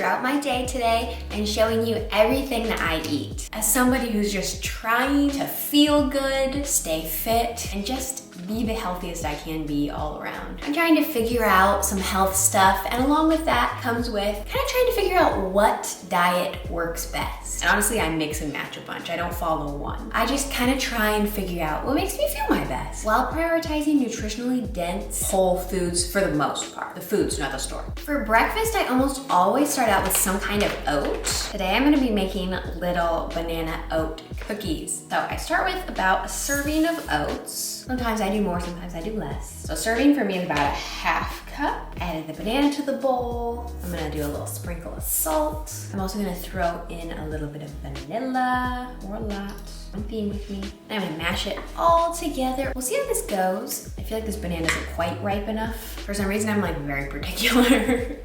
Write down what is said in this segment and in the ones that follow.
throughout my day today and showing you everything that I eat. As somebody who's just trying to feel good, stay fit, and just be the healthiest I can be all around. I'm trying to figure out some health stuff, and along with that comes with kind of trying to figure out what diet works best. And honestly, I mix and match a bunch. I don't follow one. I just kind of try and figure out what makes me feel my best while prioritizing nutritionally dense whole foods for the most part. The foods, not the store. For breakfast, I almost always start out with some kind of oat. Today, I'm gonna be making little banana oat cookies. So I start with about a serving of oats. Sometimes I do more, sometimes I do less. So serving for me is about a half cup. Added the banana to the bowl. I'm gonna do a little sprinkle of salt. I'm also gonna throw in a little bit of vanilla, or a lot. One theme with me. And I'm gonna mash it all together. We'll see how this goes. I feel like this banana isn't quite ripe enough. For some reason, I'm like very particular.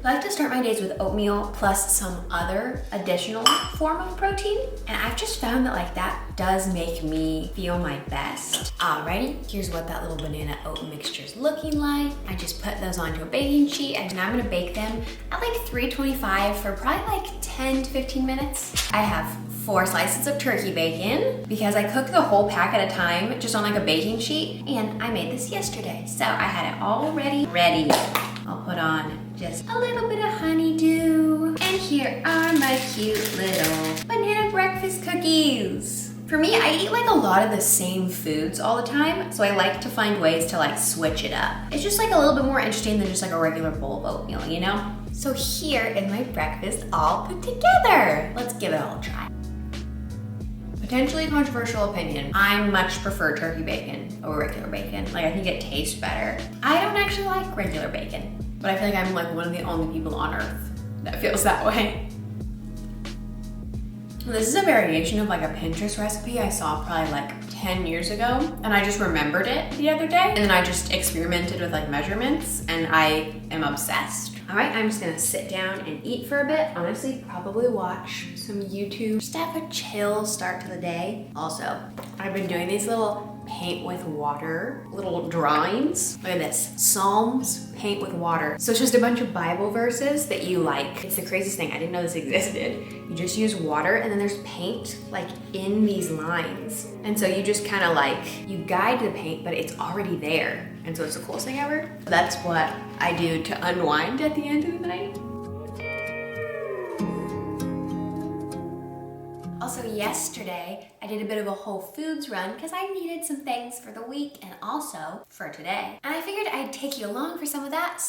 I like to start my days with oatmeal plus some other additional form of protein. And I've just found that like that does make me feel my best. Alrighty, here's what that little banana oat mixture is looking like. I just put those onto a baking sheet and now I'm gonna bake them at like 325 for probably like 10 to 15 minutes. I have 4 slices of turkey bacon because I cook the whole pack at a time just on like a baking sheet, and I made this yesterday. So I had it all ready. I'll put on just a little bit of honeydew. And here are my cute little banana breakfast cookies. For me, I eat like a lot of the same foods all the time, so I like to find ways to like switch it up. It's just like a little bit more interesting than just like a regular bowl of oatmeal, you know? So here is my breakfast all put together. Let's give it all a try. Potentially controversial opinion. I much prefer turkey bacon over regular bacon. Like, I think it tastes better. I don't actually like regular bacon, but I feel like I'm like one of the only people on earth that feels that way. This is a variation of like a Pinterest recipe I saw probably like 10 years ago, and I just remembered it the other day, and then I just experimented with like measurements, and I am obsessed. All right, I'm just gonna sit down and eat for a bit. Honestly, probably watch some YouTube. Just have a chill start to the day. Also, I've been doing these little paint with water, little drawings. Look at this, Psalms, paint with water. So it's just a bunch of Bible verses that you like. It's the craziest thing, I didn't know this existed. You just use water and then there's paint like in these lines. And so you just kind of like, you guide the paint, but it's already there. And so it's the coolest thing ever. That's what I do to unwind at the end of the night. Also yesterday, I did a bit of a Whole Foods run because I needed some things for the week and also for today. And I figured I'd take you along for some of that,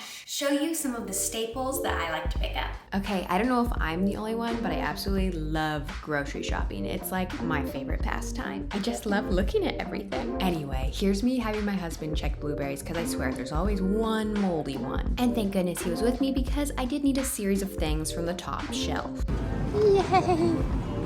/ show you some of the staples that I like to pick up. Okay, I don't know if I'm the only one, but I absolutely love grocery shopping. It's like my favorite pastime. I just love looking at everything. Anyway, here's me having my husband check blueberries because I swear there's always one moldy one. And thank goodness he was with me because I did need a series of things from the top shelf. Yay!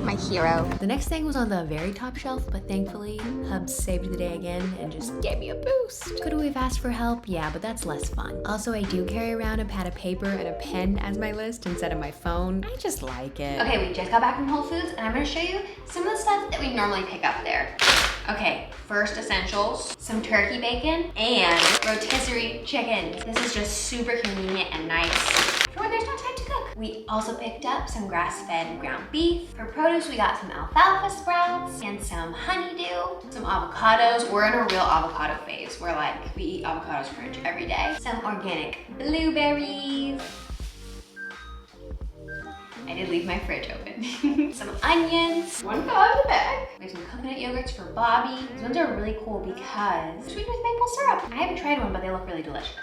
My hero. The next thing was on the very top shelf, but thankfully, Hubs saved the day again and just gave me a boost. Could we have asked for help? Yeah, but that's less fun. Also, I do carry around a pad of paper and a pen as my list instead of my phone. I just like it. Okay, we just got back from Whole Foods and I'm gonna show you some of the stuff that we normally pick up there. Okay, first essentials, some turkey bacon and rotisserie chicken. This is just super convenient and nice for when there's no time to cook. We also picked up some grass-fed ground beef. For produce, we got some alfalfa sprouts and some honeydew, some avocados. We're in a real avocado phase where like we eat avocados pretty much every day. Some organic blueberries. I did leave my fridge open. Some onions. One fell out of the bag. We have some coconut yogurts for Bobby. These ones are really cool because they're sweetened with maple syrup. I haven't tried one, but they look really delicious.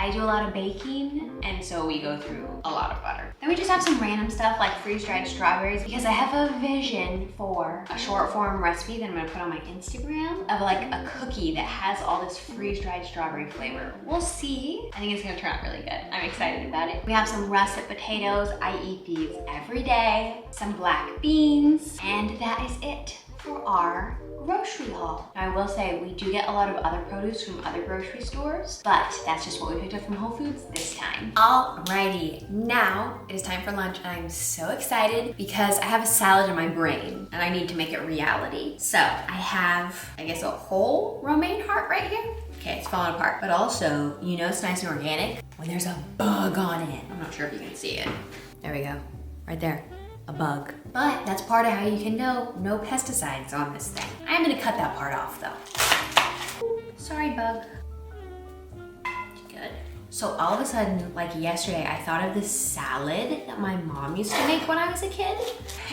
I do a lot of baking, and so we go through a lot of butter. Then we just have some random stuff like freeze-dried strawberries because I have a vision for a short form recipe that I'm gonna put on my Instagram of like a cookie that has all this freeze-dried strawberry flavor. We'll see. I think it's gonna turn out really good. I'm excited about it. We have some russet potatoes. I eat these every day. Some black beans, and that is it for our grocery haul. Now I will say we do get a lot of other produce from other grocery stores, but that's just what we picked up from Whole Foods this time. Alrighty, now it is time for lunch and I'm so excited because I have a salad in my brain and I need to make it reality. So I have, I guess, a whole romaine heart right here. Okay, it's falling apart, but also, you know it's nice and organic when there's a bug on it. I'm not sure if you can see it. There we go, right there, a bug. But that's part of how you can know no pesticides on this thing. I'm gonna cut that part off though. Sorry, bug. Good. So all of a sudden, like yesterday, I thought of this salad that my mom used to make when I was a kid.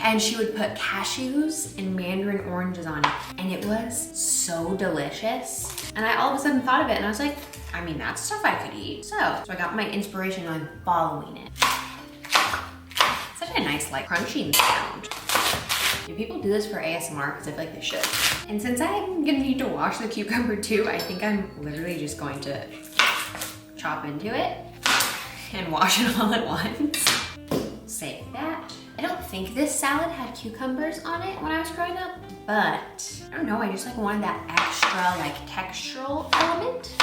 And she would put cashews and mandarin oranges on it. And it was so delicious. And I all of a sudden thought of it and I was like, I mean, that's stuff I could eat. So I got my inspiration and I'm following it. Such a nice, like, crunching sound. Do people do this for ASMR? Because I feel like they should. And since I'm gonna need to wash the cucumber too, I think I'm literally just going to chop into it and wash it all at once. Save that. I don't think this salad had cucumbers on it when I was growing up, but I don't know, I just like wanted that extra like textural element.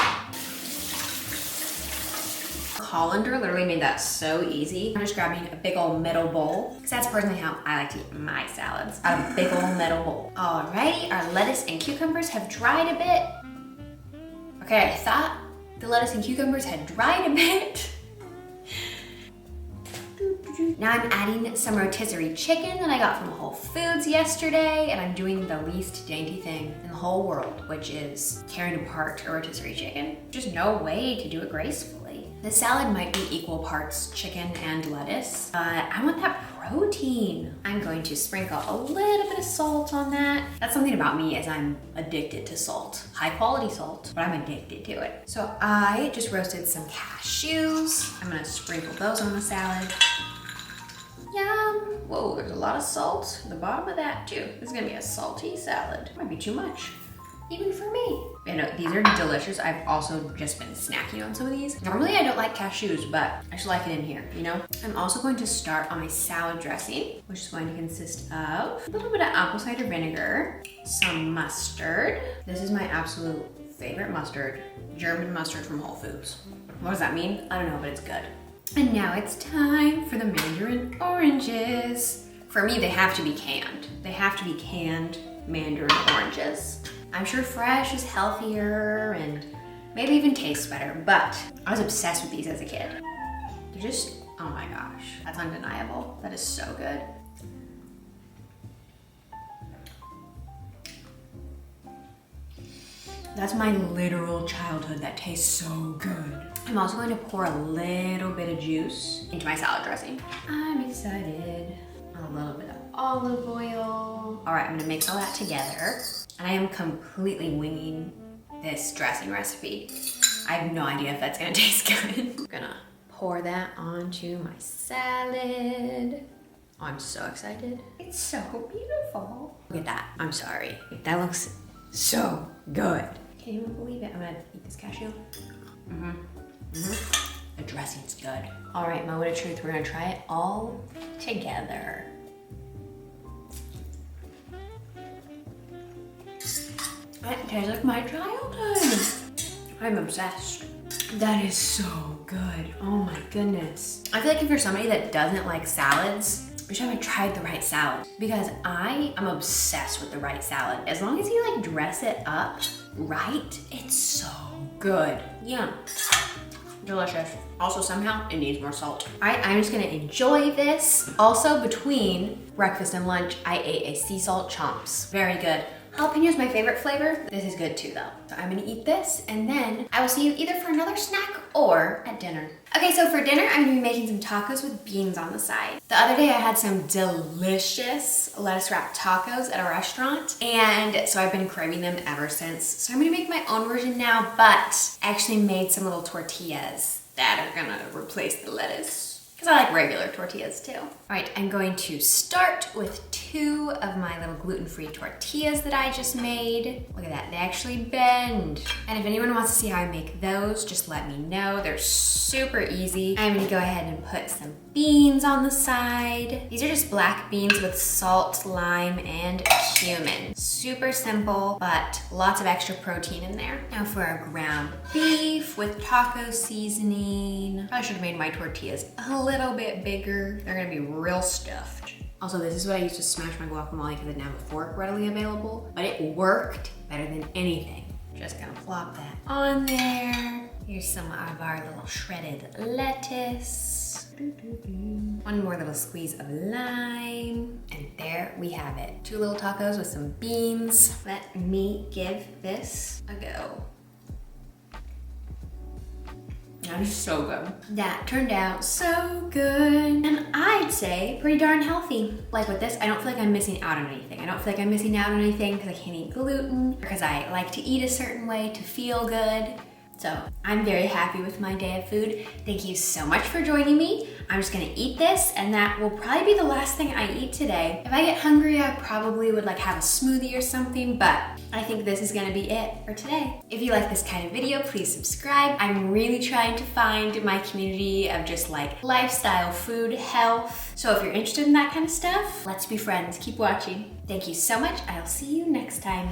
Colander literally made that so easy. I'm just grabbing a big old metal bowl, because that's personally how I like to eat my salads, out of a big old metal bowl. Alrighty, our lettuce and cucumbers have dried a bit. Okay, I thought the lettuce and cucumbers had dried a bit. Now I'm adding some rotisserie chicken that I got from Whole Foods yesterday, and I'm doing the least dainty thing in the whole world, which is tearing apart a rotisserie chicken. Just no way to do it gracefully. The salad might be equal parts chicken and lettuce, but I want that protein. I'm going to sprinkle a little bit of salt on that. That's something about me, is I'm addicted to salt. High quality salt, but I'm addicted to it. So I just roasted some cashews. I'm gonna sprinkle those on the salad. Yum. Whoa, there's a lot of salt at the bottom of that too. This is gonna be a salty salad. Might be too much, even for me. You know, these are delicious. I've also just been snacking on some of these. Normally I don't like cashews, but I just like it in here, you know? I'm also going to start on my salad dressing, which is going to consist of a little bit of apple cider vinegar, some mustard. This is my absolute favorite mustard, German mustard from Whole Foods. What does that mean? I don't know, but it's good. And now it's time for the mandarin oranges. For me, they have to be canned. They have to be canned mandarin oranges. I'm sure fresh is healthier and maybe even tastes better, but I was obsessed with these as a kid. They're just, oh my gosh, that's undeniable. That is so good. That's my literal childhood. That tastes so good. I'm also going to pour a little bit of juice into my salad dressing. I'm excited. A little bit of olive oil. All right, I'm gonna mix all that together. And I am completely winging this dressing recipe. I have no idea if that's gonna taste good. I'm gonna pour that onto my salad. Oh, I'm so excited. It's so beautiful. Look at that, I'm sorry. That looks so good. Can't even believe it. I'm gonna eat this cashew. The dressing's good. All right, moment of truth. We're gonna try it all together. That tastes like my childhood. I'm obsessed. That is so good. Oh my goodness. I feel like if you're somebody that doesn't like salads, you haven't tried the right salad, because I am obsessed with the right salad. As long as you like dress it up right, it's so good. Yum. Delicious. Also, somehow it needs more salt. All right, I'm just gonna enjoy this. Also, between breakfast and lunch, I ate a sea salt chomps. Very good. Jalapeno is my favorite flavor. This is good too though. So I'm gonna eat this and then I will see you either for another snack or at dinner. Okay, so for dinner, I'm gonna be making some tacos with beans on the side. The other day I had some delicious lettuce wrapped tacos at a restaurant, and so I've been craving them ever since. So I'm gonna make my own version now, but I actually made some little tortillas that are gonna replace the lettuce, because I like regular tortillas too. All right, I'm going to start with 2 of my little gluten-free tortillas that I just made. Look at that, they actually bend. And if anyone wants to see how I make those, just let me know. They're super easy. I'm gonna go ahead and put some beans on the side. These are just black beans with salt, lime, and cumin. Super simple, but lots of extra protein in there. Now for our ground beef with taco seasoning. Probably should have made my tortillas a little bit bigger. They're gonna be real stuffed. Also, this is what I used to smash my guacamole because I didn't have a fork readily available, but it worked better than anything. Just gonna plop that on there. Here's some of our little shredded lettuce. One more little squeeze of lime. And there we have it. 2 little tacos with some beans. Let me give this a go. That is so good. That turned out so good. And I'd say pretty darn healthy. Like with this, I don't feel like I'm missing out on anything. I don't feel like I'm missing out on anything because I can't eat gluten, because I like to eat a certain way to feel good. So I'm very happy with my day of food. Thank you so much for joining me. I'm just gonna eat this, and that will probably be the last thing I eat today. If I get hungry, I probably would like have a smoothie or something, but I think this is gonna be it for today. If you like this kind of video, please subscribe. I'm really trying to find my community of just like lifestyle, food, health. So if you're interested in that kind of stuff, let's be friends. Keep watching. Thank you so much. I'll see you next time.